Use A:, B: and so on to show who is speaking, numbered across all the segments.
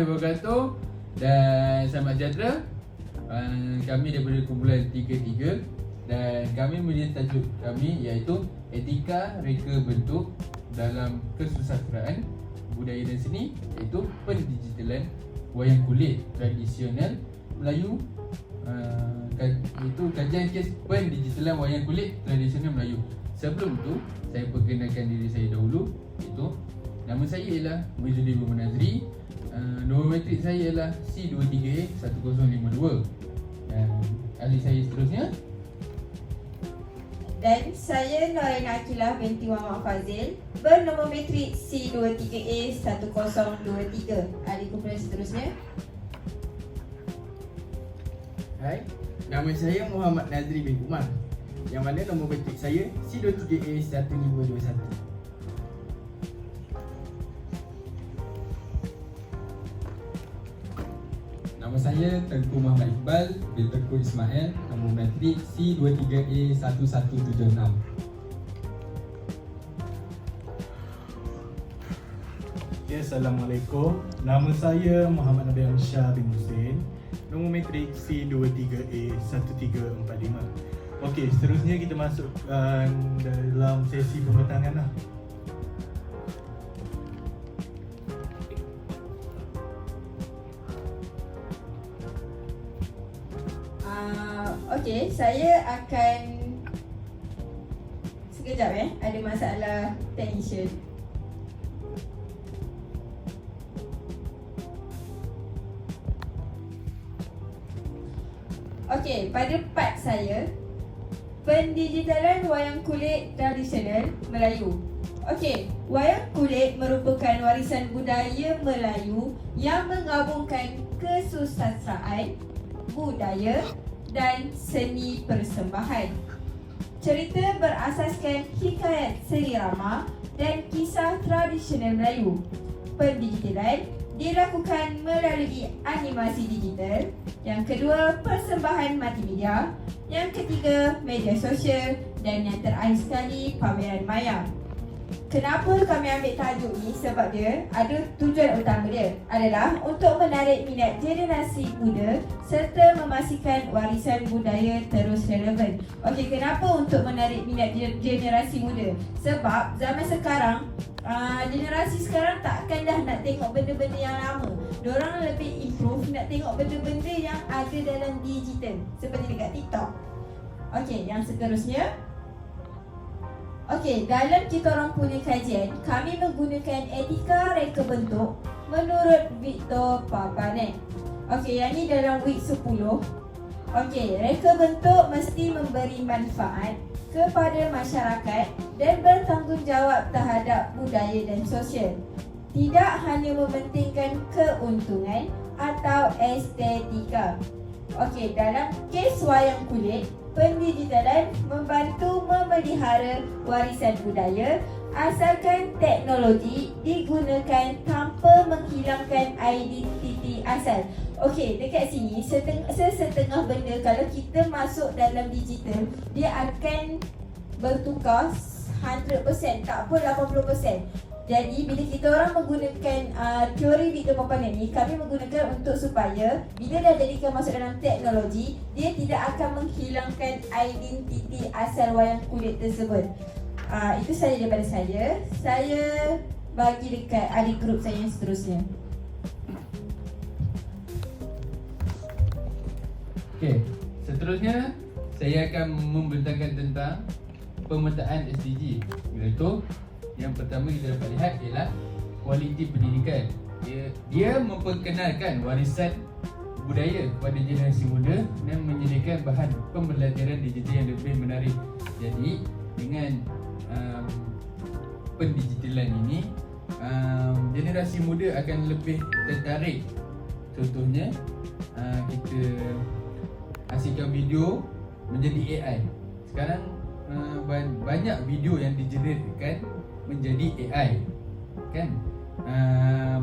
A: wabarakatuh dan selamat sejahtera. Kami daripada kumpulan 33 dan kami mempunyai tajuk kami iaitu etika reka bentuk dalam kesusasteraan budaya dan seni, iaitu pendigitalan wayang kulit tradisional Melayu. Itu kajian kes pendigitalan wayang kulit tradisional Melayu. Sebelum tu saya perkenalkan diri saya dahulu, iaitu nama saya ialah Muizzuddin Muhammad Nazri. Nombor matrik saya ialah C23A1052 dan ahli saya seterusnya.
B: Dan saya Noraina Akilah binti Muhammad Fazil, bernombor matrik C23A1023. Ahli kumpulan seterusnya.
C: Hai, nama saya Muhammad Nazri bin Umar, yang mana nombor matrik saya C23A1521.
D: Nama saya Tengku Muhammad Iqbal bin Tengku Ismail, nombor matrik C23A1176.
E: Okay, Assalamualaikum. Nama saya Muhammad Nabi Amsyah bin Hussein, nombor matrik C23A1345. Okey, seterusnya kita masuk dalam sesi pembentangan lah.
B: Okey, saya akan sekejap ada masalah technician. Okey, pada part saya, pendigitalan wayang kulit tradisional Melayu. Okey, wayang kulit merupakan warisan budaya Melayu yang menggabungkan kesusasteraan, budaya dan seni persembahan. Cerita berasaskan hikayat seri rama dan kisah tradisional Melayu. Pendigitalan dilakukan melalui animasi digital. Yang kedua, persembahan multimedia. Yang ketiga, media sosial. Dan yang terakhir sekali, pameran maya. Kenapa kami ambil tajuk ni? Sebab dia ada tujuan utama dia adalah untuk menarik minat generasi muda serta memastikan warisan budaya terus relevan. Okey, kenapa untuk menarik minat generasi muda? Sebab zaman sekarang, generasi sekarang takkan dah nak tengok benda-benda yang lama. Diorang lebih improve nak tengok benda-benda yang ada dalam digital, seperti dekat TikTok. Okey, yang seterusnya. Okey, dalam kita orang punya kajian, kami menggunakan etika reka bentuk menurut Victor Papanek. Okey, yang ni dalam week 10. Okey, reka bentuk mesti memberi manfaat kepada masyarakat dan bertanggungjawab terhadap budaya dan sosial. Tidak hanya mementingkan keuntungan atau estetika. Okey, dalam kes wayang kulit, pendigitalan membantu memelihara warisan budaya asalkan teknologi digunakan tanpa menghilangkan identiti asal. Okey, dekat sini setengah benda kalau kita masuk dalam digital, dia akan bertukar 100%, tak pun 80%. Jadi bila kita orang menggunakan teori Victor Papanek ni, kami menggunakan untuk supaya bila dah jadikan masuk dalam teknologi, dia tidak akan menghilangkan identiti asal wayang kulit tersebut. Itu saja daripada saya. Saya bagi dekat adik grup saya yang seterusnya.
A: Okey, seterusnya saya akan membentangkan tentang pemetaan SDG, iaitu yang pertama kita dapat lihat ialah kualiti pendidikan. Dia memperkenalkan warisan budaya kepada generasi muda dan menyediakan bahan pembelajaran digital yang lebih menarik. Jadi dengan pendigitalan ini, generasi muda akan lebih tertarik. Contohnya, kita hasilkan video menjadi AI. Sekarang banyak video yang digenerate menjadi AI, kan?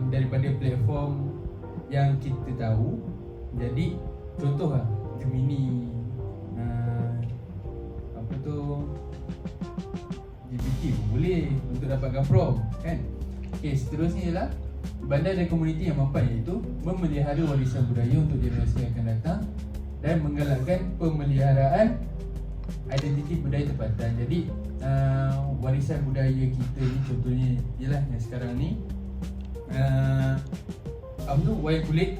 A: Daripada platform yang kita tahu. Jadi contohlah Gemini, GPT pun boleh untuk dapatkan prompt, kan? Okey, seterusnya ialah bandar dan komuniti yang mampan, iaitu memelihara warisan budaya untuk generasi yang akan datang dan menggalakkan pemeliharaan identiti budaya tempatan. Jadi warisan budaya kita ni contohnya ialah yang sekarang ni wayang kulit.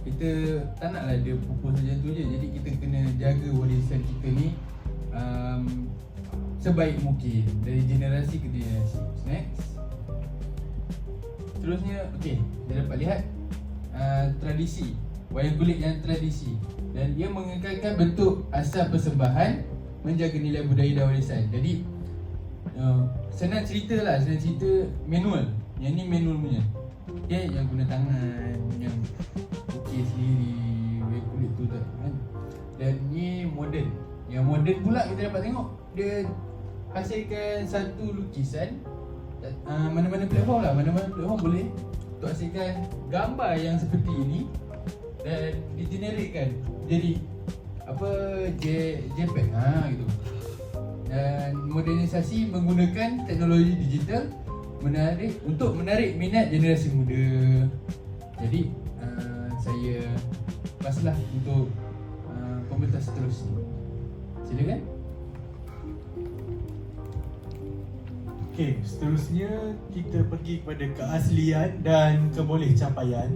A: Kita tak naklah dia pupus macam tu je. Jadi kita kena jaga warisan kita ni sebaik mungkin dari generasi ke generasi. Next. Seterusnya, okey, dia dapat lihat tradisi, wayang kulit yang tradisi, dan dia mengekalkan bentuk asal persembahan, menjaga nilai budaya dan warisan. Jadi senang cerita manual. Yang ni manual punya. Okay, yang guna tangan, yang ukir sendiri, wayang kulit tu tak kan. Dan ni moden. Yang moden pula kita dapat tengok dia hasilkan satu lukisan. Mana-mana platform boleh untuk hasilkan gambar yang seperti ini dan digenerikkan jadi JPEG gitu. Dan modernisasi menggunakan teknologi digital untuk menarik minat generasi muda. Jadi saya paslah untuk komentar seterusnya. Silakan.
E: Okey, seterusnya kita pergi kepada keaslian dan keboleh capaian.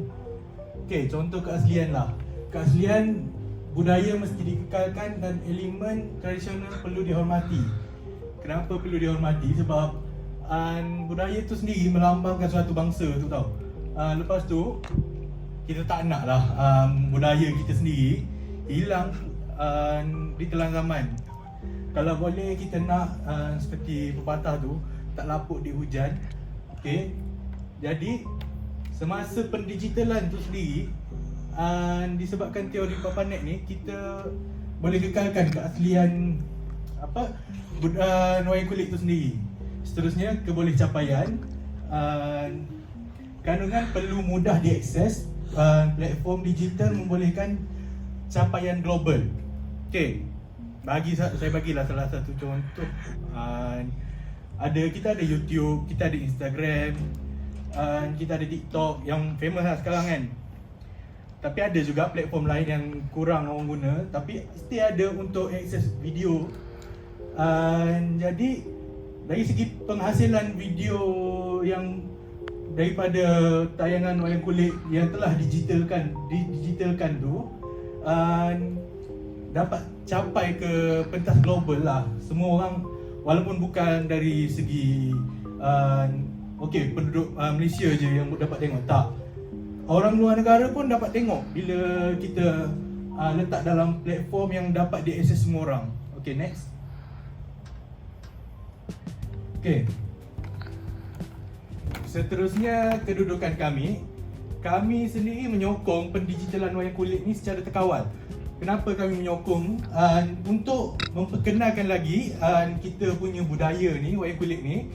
E: Okey, contoh keaslian lah. Keaslian budaya mesti dikekalkan dan elemen tradisional perlu dihormati. Kenapa perlu dihormati? Sebab budaya tu sendiri melambangkan suatu bangsa tu tau. Lepas tu kita tak nak lah budaya kita sendiri hilang di telan zaman. Kalau boleh kita nak seperti pepatah tu, tak lapuk di hujan. Okey. Jadi semasa pendigitalan tu sendiri disebabkan teori Papanet ni, kita boleh kekalkan keaslian wayang kulit tu sendiri. Seterusnya keboleh capaian. Kandungan perlu mudah diakses. Platform digital membolehkan capaian global. Okey. Saya bagilah salah satu contoh. Kita ada YouTube, kita ada Instagram, kita ada TikTok yang famous lah sekarang kan. Tapi ada juga platform lain yang kurang orang guna, tapi still ada untuk akses video. Jadi dari segi penghasilan video yang daripada tayangan wayang kulit yang telah digitalkan tu dapat capai ke pentas global lah. Semua orang, walaupun bukan dari segi penduduk Malaysia je yang dapat tengok, tak, orang luar negara pun dapat tengok bila kita letak dalam platform yang dapat diakses semua orang. Okay, next. Okay, seterusnya kedudukan kami. Kami sendiri menyokong pendigitalan wayang kulit ni secara terkawal. Kenapa kami menyokong? Untuk memperkenalkan lagi kita punya budaya ni, wayang kulit ni,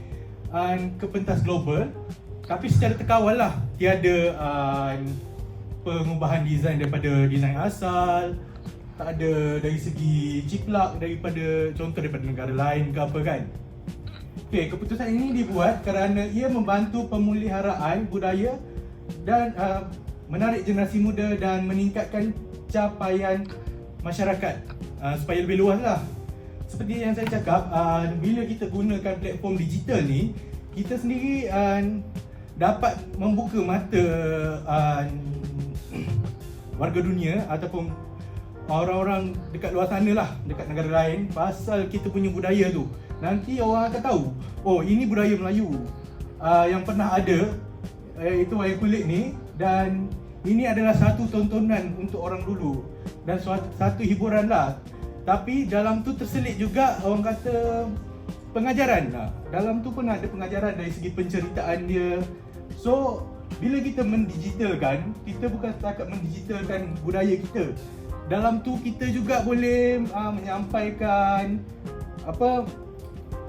E: ke pentas global. Tapi secara terkawal lah. Tiada pengubahan design daripada design asal. Tak ada dari segi ciplak daripada negara lain ke apa kan. Okay, keputusan ini dibuat kerana ia membantu pemeliharaan budaya dan menarik generasi muda dan meningkatkan capaian masyarakat supaya lebih luas lah. Seperti yang saya cakap, bila kita gunakan platform digital ni, kita sendiri dapat membuka mata warga dunia ataupun orang-orang dekat luar sana lah, dekat negara lain, pasal kita punya budaya tu. Nanti orang akan tahu, oh ini budaya Melayu yang pernah ada, itu wayang kulit ni, dan ini adalah satu tontonan untuk orang dulu dan satu hiburan lah. Tapi dalam tu terselit juga orang kata pengajaran lah. Dalam tu pun ada pengajaran dari segi penceritaan dia. So bila kita mendigitalkan, kita bukan setakat mendigitalkan budaya kita. Dalam tu kita juga boleh menyampaikan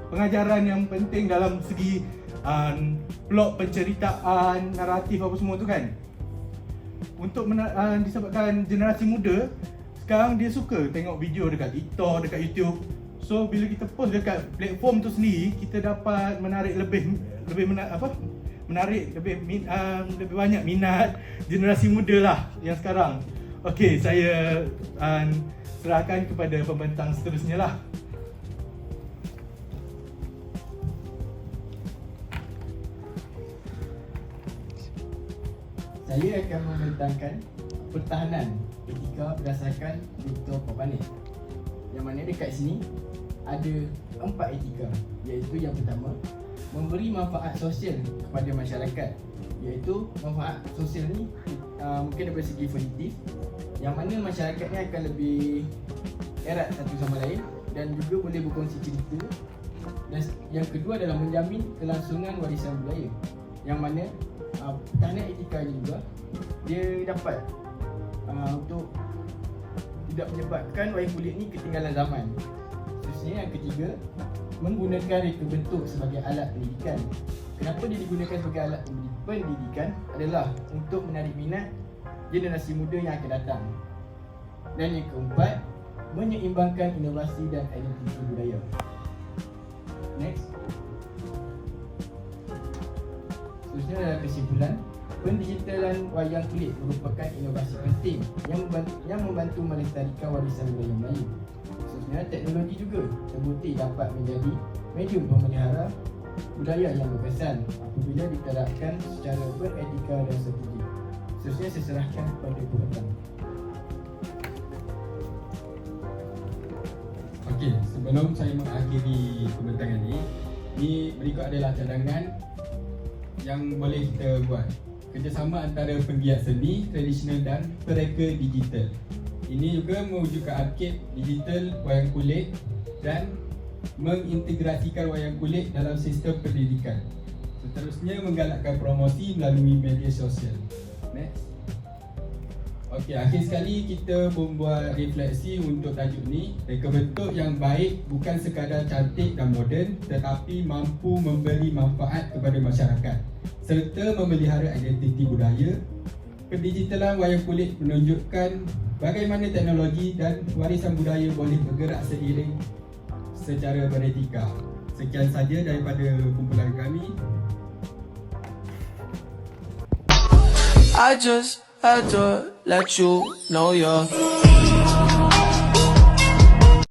E: pengajaran yang penting dalam segi plot penceritaan, naratif apa semua tu kan. Untuk disebabkan generasi muda sekarang dia suka tengok video dekat TikTok, dekat YouTube. So bila kita post dekat platform tu sendiri, kita dapat menarik menarik lebih banyak minat generasi muda lah yang sekarang. Okey, saya serahkan kepada pembentang seterusnya lah.
C: Saya akan membentangkan pertahanan etika berdasarkan Victor Papanek. Yang mana dekat sini ada 4 etika, iaitu yang pertama, memberi manfaat sosial kepada masyarakat. Iaitu manfaat sosial ni mungkin daripada segi positif, yang mana masyarakat ni akan lebih erat satu sama lain dan juga boleh berkongsi cerita. Dan yang kedua adalah menjamin kelangsungan warisan budaya, yang mana pertahanan etika ni juga dia dapat untuk tidak menyebabkan wayang kulit ni ketinggalan zaman. Seterusnya yang ketiga, menggunakan reka bentuk sebagai alat pendidikan. Kenapa dia digunakan sebagai alat pendidikan adalah untuk menarik minat generasi muda yang akan datang. Dan yang keempat, menyeimbangkan inovasi dan identiti budaya. Next. Seterusnya adalah kesimpulan, pendigitalan wayang kulit merupakan inovasi penting yang membantu melestarikan warisan budaya Melayu. Seterusnya, teknologi juga terbukti dapat menjadi medium pemelihara budaya yang berkesan apabila diterapkan secara beretika dan strategik. Seterusnya saya serahkan kepada pembentang.
D: Okey, sebelum saya mengakhiri pembentangan ini berikut adalah cadangan yang boleh kita buat. Kerjasama antara penggiat seni tradisional dan pereka digital. Ini juga mewujudkan arcade digital wayang kulit dan mengintegrasikan wayang kulit dalam sistem pendidikan. Seterusnya, menggalakkan promosi melalui media sosial. Next. Okey, akhir sekali kita membuat refleksi untuk tajuk ni. Reka bentuk yang baik bukan sekadar cantik dan moden, tetapi mampu memberi manfaat kepada masyarakat serta memelihara identiti budaya. Pendigitalan wayang kulit menunjukkan bagaimana teknologi dan warisan budaya boleh bergerak seiring secara beretika. Sekian saja daripada kumpulan kami.
F: I just had to let you know you're